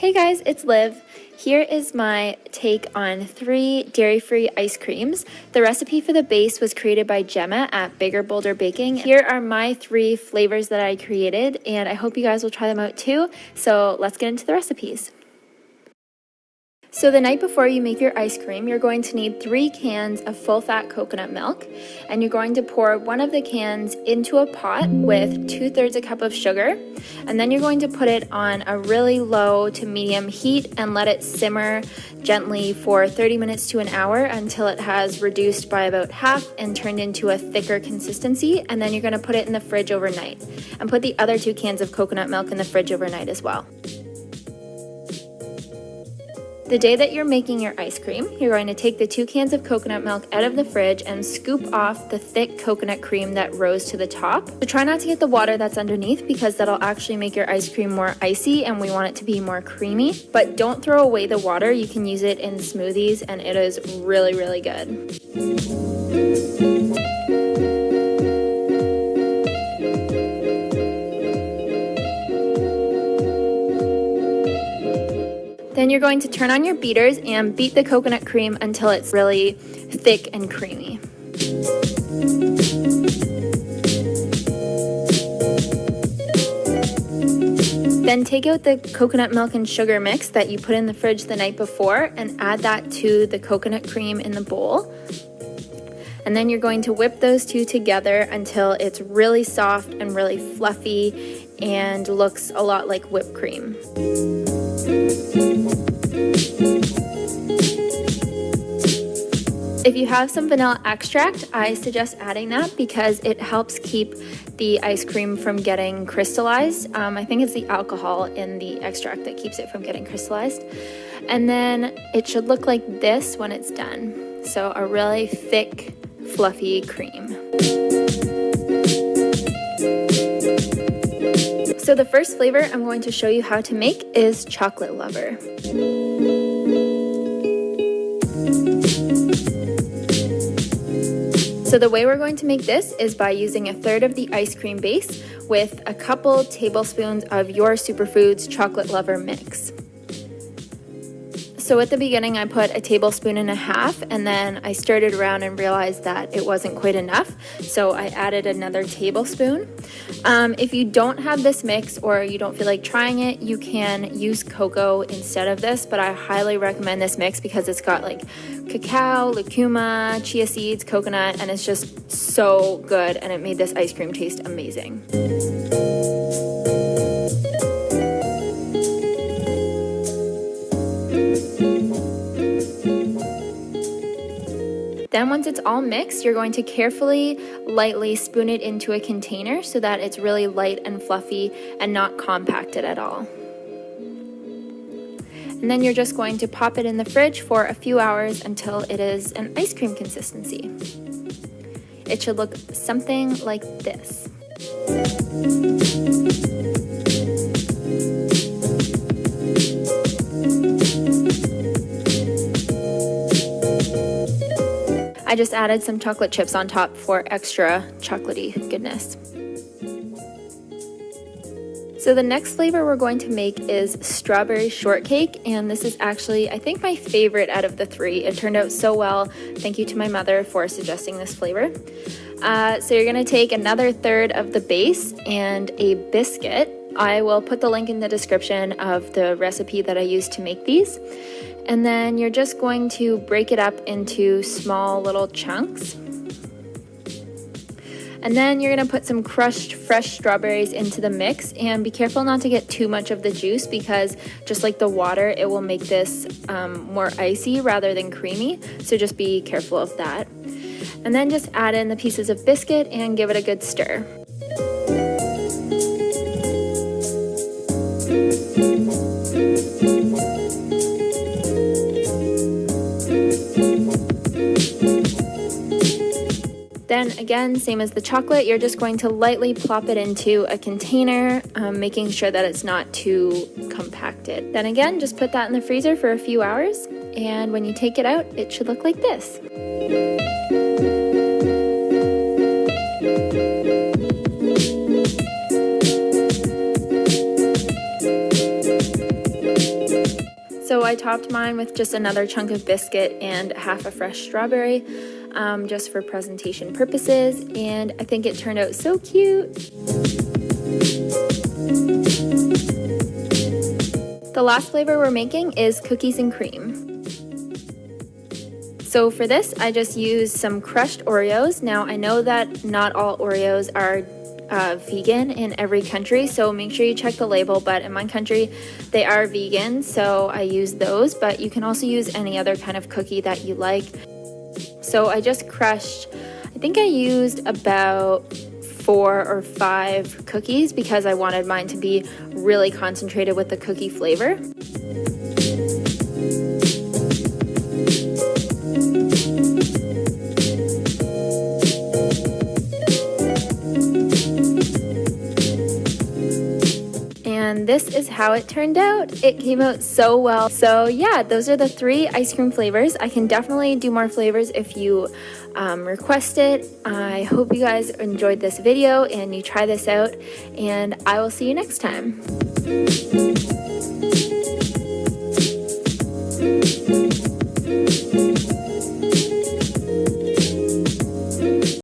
Hey guys, it's Liv. Here is my take on 3 dairy-free ice creams. The recipe for the base was created by Gemma at Bigger Bolder Baking. Here are my 3 flavors that I created, and I hope you guys will try them out too. So let's get into the recipes. So the night before you make your ice cream, you're going to need 3 cans of full-fat coconut milk, and you're going to pour one of the cans into a pot with 2/3 a cup of sugar, and then you're going to put it on a really low to medium heat and let it simmer gently for 30 minutes to an hour until it has reduced by about half and turned into a thicker consistency, and then you're going to put it in the fridge overnight, and put the other 2 cans of coconut milk in the fridge overnight as well. The day that you're making your ice cream, you're going to take the 2 cans of coconut milk out of the fridge and scoop off the thick coconut cream that rose to the top. So try not to get the water that's underneath because that'll actually make your ice cream more icy and we want it to be more creamy. But don't throw away the water. You can use it in smoothies and it is really, really good. Then you're going to turn on your beaters and beat the coconut cream until it's really thick and creamy. Then take out the coconut milk and sugar mix that you put in the fridge the night before and add that to the coconut cream in the bowl. And then you're going to whip those 2 together until it's really soft and really fluffy and looks a lot like whipped cream. If you have some vanilla extract, I suggest adding that because it helps keep the ice cream from getting crystallized. I think it's the alcohol in the extract that keeps it from getting crystallized. And then it should look like this when it's done. So a really thick, fluffy cream. So the first flavor I'm going to show you how to make is Chocolate Lover. So the way we're going to make this is by using 1/3 of the ice cream base with a couple tablespoons of your Superfoods Chocolate Lover mix. So at the beginning I put 1.5 tablespoons and then I stirred it around and realized that it wasn't quite enough, so I added another tablespoon. If you don't have this mix or you don't feel like trying it, you can use cocoa instead of this, but I highly recommend this mix because it's got like cacao, lucuma, chia seeds, coconut, and it's just so good and it made this ice cream taste amazing. Then once it's all mixed, you're going to carefully, lightly spoon it into a container so that it's really light and fluffy and not compacted at all. And then you're just going to pop it in the fridge for a few hours until it is an ice cream consistency. It should look something like this. I just added some chocolate chips on top for extra chocolatey goodness. So the next flavor we're going to make is Strawberry Shortcake, and this is actually, I think, my favorite out of the 3. It turned out so well. Thank you to my mother for suggesting this flavor. So you're going to take another 1/3 of the base and a biscuit. I will put the link in the description of the recipe that I used to make these. And then you're just going to break it up into small little chunks. And then you're going to put some crushed fresh strawberries into the mix, and be careful not to get too much of the juice because just like the water, it will make this more icy rather than creamy. So just be careful of that. And then just add in the pieces of biscuit and give it a good stir. Then again, same as the chocolate, you're just going to lightly plop it into a container, making sure that it's not too compacted. Then again, just put that in the freezer for a few hours, and when you take it out, it should look like this. So I topped mine with just another chunk of biscuit and half a fresh strawberry, just for presentation purposes, and I think it turned out so cute. The last flavor we're making is cookies and cream. So for this, I just used some crushed Oreos. Now I know that not all Oreos are vegan in every country, so make sure you check the label, but in my country they are vegan, so I use those, but you can also use any other kind of cookie that you like. So I just crushed, I think I used about 4 or 5 cookies because I wanted mine to be really concentrated with the cookie flavor. And this is how it turned out. It came out so well. So yeah, those are the 3 ice cream flavors. I can definitely do more flavors if you request it. I hope you guys enjoyed this video and you try this out, and I will see you next time.